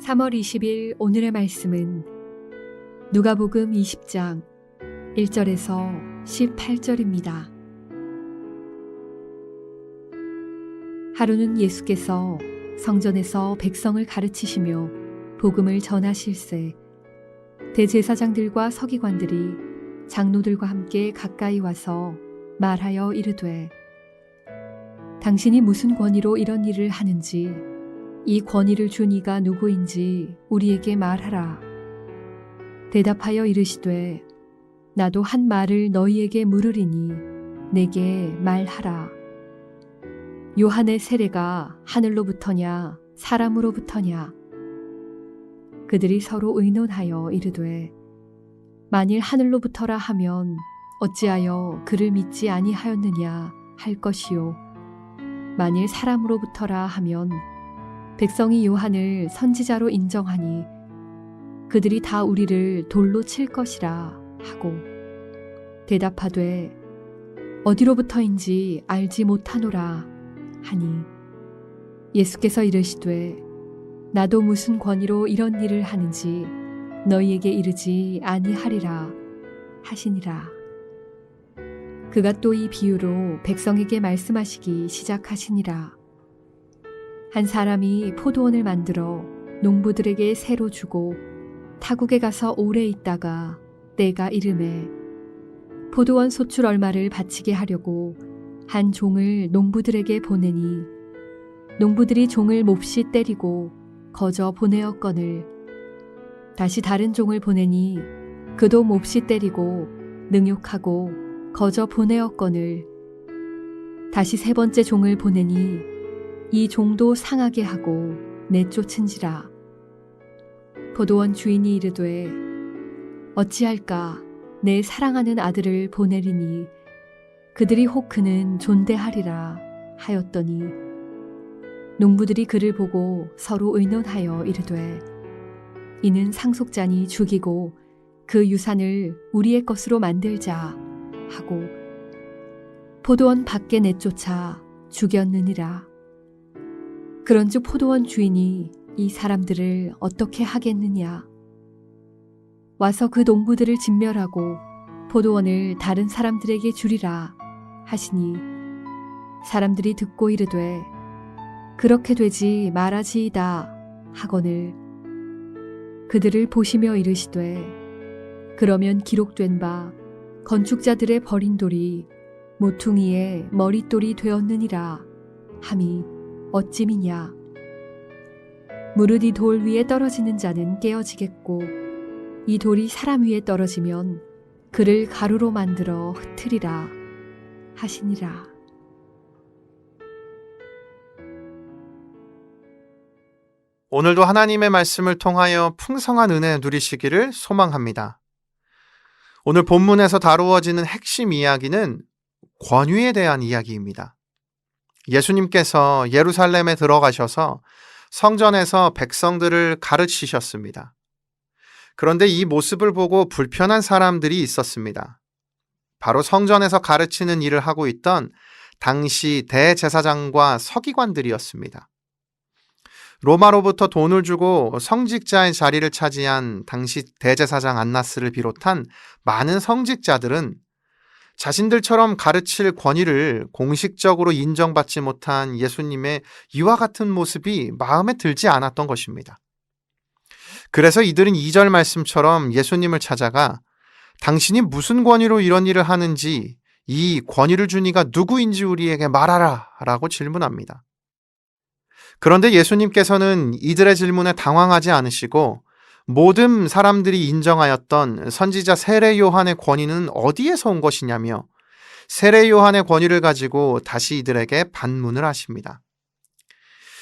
3월 20일 오늘의 말씀은 누가복음 20장 1절에서 18절입니다. 하루는 예수께서 성전에서 백성을 가르치시며 복음을 전하실세 대제사장들과 서기관들이 장로들과 함께 가까이 와서 말하여 이르되 당신이 무슨 권위로 이런 일을 하는지 이 권위를 준 이가 누구인지 우리에게 말하라. 대답하여 이르시되 나도 한 말을 너희에게 물으리니 내게 말하라. 요한의 세례가 하늘로부터냐 사람으로부터냐? 그들이 서로 의논하여 이르되 만일 하늘로부터라 하면 어찌하여 그를 믿지 아니하였느냐 할 것이요 만일 사람으로부터라 하면 백성이 요한을 선지자로 인정하니 그들이 다 우리를 돌로 칠 것이라 하고 대답하되 어디로부터인지 알지 못하노라 하니 예수께서 이르시되 나도 무슨 권위로 이런 일을 하는지 너희에게 이르지 아니하리라 하시니라. 그가 또 이 비유로 백성에게 말씀하시기 시작하시니라. 한 사람이 포도원을 만들어 농부들에게 새로 주고 타국에 가서 오래 있다가 때가 이르매 포도원 소출 얼마를 바치게 하려고 한 종을 농부들에게 보내니 농부들이 종을 몹시 때리고 거저 보내었거늘 다시 다른 종을 보내니 그도 몹시 때리고 능욕하고 거저 보내었거늘 다시 세 번째 종을 보내니 이 종도 상하게 하고 내쫓은지라. 포도원 주인이 이르되 어찌할까 내 사랑하는 아들을 보내리니 그들이 혹 그는 존대하리라 하였더니 농부들이 그를 보고 서로 의논하여 이르되 이는 상속자니 죽이고 그 유산을 우리의 것으로 만들자 하고 포도원 밖에 내쫓아 죽였느니라. 그런즉 포도원 주인이 이 사람들을 어떻게 하겠느냐? 와서 그 농부들을 진멸하고 포도원을 다른 사람들에게 주리라 하시니 사람들이 듣고 이르되 그렇게 되지 말아지이다 하거늘 그들을 보시며 이르시되 그러면 기록된 바 건축자들의 버린 돌이 모퉁이의 머릿돌이 되었느니라 함이 어찌미냐. 무릇 이 돌 위에 떨어지는 자는 깨어지겠고 이 돌이 사람 위에 떨어지면 그를 가루로 만들어 흩으리라 하시니라. 오늘도 하나님의 말씀을 통하여 풍성한 은혜 누리시기를 소망합니다. 오늘 본문에서 다루어지는 핵심 이야기는 권위에 대한 이야기입니다. 예수님께서 예루살렘에 들어가셔서 성전에서 백성들을 가르치셨습니다. 그런데 이 모습을 보고 불편한 사람들이 있었습니다. 바로 성전에서 가르치는 일을 하고 있던 당시 대제사장과 서기관들이었습니다. 로마로부터 돈을 주고 성직자의 자리를 차지한 당시 대제사장 안나스를 비롯한 많은 성직자들은 자신들처럼 가르칠 권위를 공식적으로 인정받지 못한 예수님의 이와 같은 모습이 마음에 들지 않았던 것입니다. 그래서 이들은 2절 말씀처럼 예수님을 찾아가 당신이 무슨 권위로 이런 일을 하는지 이 권위를 준 이가 누구인지 우리에게 말하라 라고 질문합니다. 그런데 예수님께서는 이들의 질문에 당황하지 않으시고 모든 사람들이 인정하였던 선지자 세례 요한의 권위는 어디에서 온 것이냐며 세례 요한의 권위를 가지고 다시 이들에게 반문을 하십니다.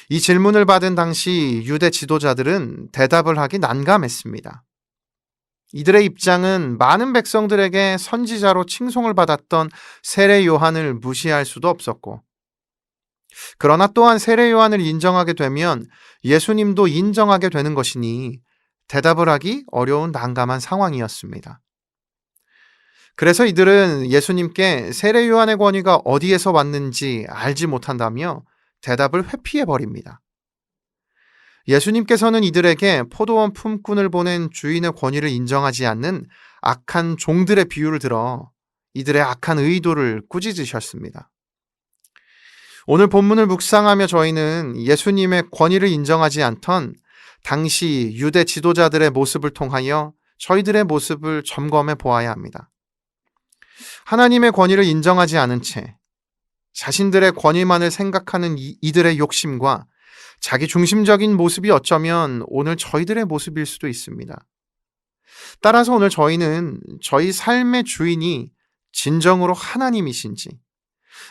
이 질문을 받은 당시 유대 지도자들은 대답을 하기 난감했습니다. 이들의 입장은 많은 백성들에게 선지자로 칭송을 받았던 세례 요한을 무시할 수도 없었고 그러나 또한 세례 요한을 인정하게 되면 예수님도 인정하게 되는 것이니 대답을 하기 어려운 난감한 상황이었습니다. 그래서 이들은 예수님께 세례 요한의 권위가 어디에서 왔는지 알지 못한다며 대답을 회피해 버립니다. 예수님께서는 이들에게 포도원 품꾼을 보낸 주인의 권위를 인정하지 않는 악한 종들의 비유를 들어 이들의 악한 의도를 꾸짖으셨습니다. 오늘 본문을 묵상하며 저희는 예수님의 권위를 인정하지 않던 당시 유대 지도자들의 모습을 통하여 저희들의 모습을 점검해 보아야 합니다. 하나님의 권위를 인정하지 않은 채 자신들의 권위만을 생각하는 이들의 욕심과 자기 중심적인 모습이 어쩌면 오늘 저희들의 모습일 수도 있습니다. 따라서 오늘 저희는 저희 삶의 주인이 진정으로 하나님이신지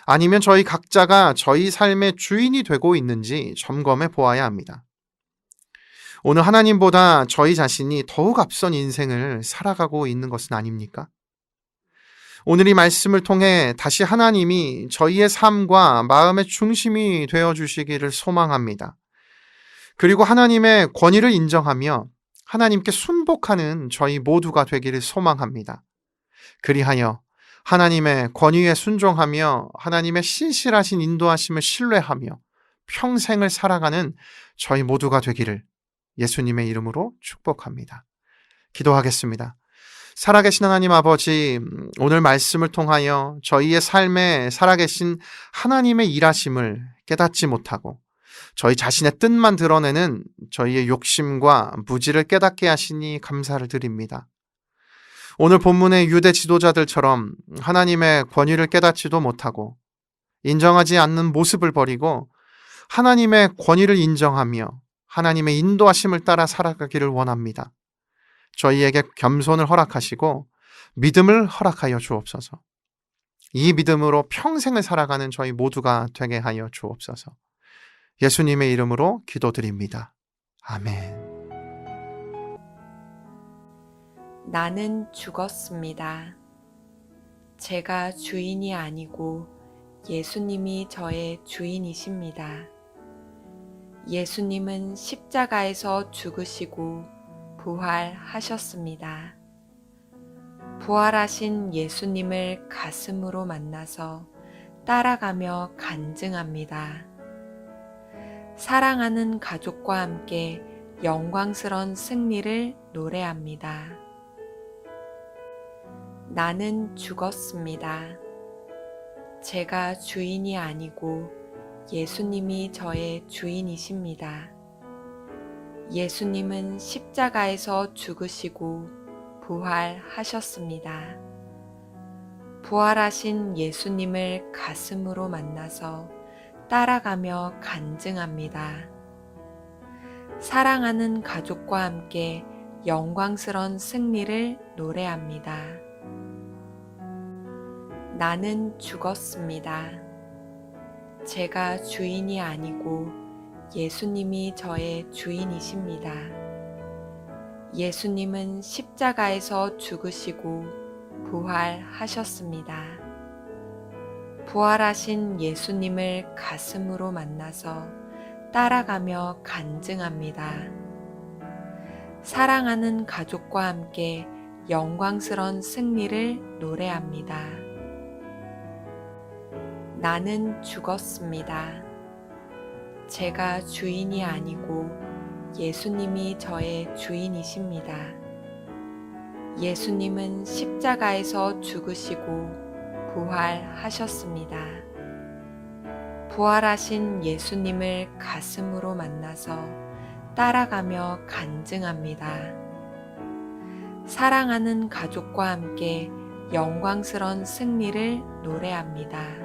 아니면 저희 각자가 저희 삶의 주인이 되고 있는지 점검해 보아야 합니다. 오늘 하나님보다 저희 자신이 더욱 앞선 인생을 살아가고 있는 것은 아닙니까? 오늘 이 말씀을 통해 다시 하나님이 저희의 삶과 마음의 중심이 되어 주시기를 소망합니다. 그리고 하나님의 권위를 인정하며 하나님께 순복하는 저희 모두가 되기를 소망합니다. 그리하여 하나님의 권위에 순종하며 하나님의 신실하신 인도하심을 신뢰하며 평생을 살아가는 저희 모두가 되기를 예수님의 이름으로 축복합니다. 기도하겠습니다. 살아계신 하나님 아버지, 오늘 말씀을 통하여 저희의 삶에 살아계신 하나님의 일하심을 깨닫지 못하고 저희 자신의 뜻만 드러내는 저희의 욕심과 무지를 깨닫게 하시니 감사를 드립니다. 오늘 본문의 유대 지도자들처럼 하나님의 권위를 깨닫지도 못하고 인정하지 않는 모습을 버리고 하나님의 권위를 인정하며 하나님의 인도하심을 따라 살아가기를 원합니다. 저희에게 겸손을 허락하시고 믿음을 허락하여 주옵소서. 이 믿음으로 평생을 살아가는 저희 모두가 되게 하여 주옵소서. 예수님의 이름으로 기도드립니다. 아멘. 나는 죽었습니다. 제가 주인이 아니고 예수님이 저의 주인이십니다. 예수님은 십자가에서 죽으시고 부활하셨습니다. 부활하신 예수님을 가슴으로 만나서 따라가며 간증합니다. 사랑하는 가족과 함께 영광스러운 승리를 노래합니다. 나는 죽었습니다. 제가 주인이 아니고 예수님이 저의 주인이십니다. 예수님은 십자가에서 죽으시고 부활하셨습니다. 부활하신 예수님을 가슴으로 만나서 따라가며 간증합니다. 사랑하는 가족과 함께 영광스러운 승리를 노래합니다. 나는 죽었습니다. 제가 주인이 아니고 예수님이 저의 주인이십니다. 예수님은 십자가에서 죽으시고 부활하셨습니다. 부활하신 예수님을 가슴으로 만나서 따라가며 간증합니다. 사랑하는 가족과 함께 영광스러운 승리를 노래합니다. 나는 죽었습니다. 제가 주인이 아니고 예수님이 저의 주인이십니다. 예수님은 십자가에서 죽으시고 부활하셨습니다. 부활하신 예수님을 가슴으로 만나서 따라가며 간증합니다. 사랑하는 가족과 함께 영광스러운 승리를 노래합니다.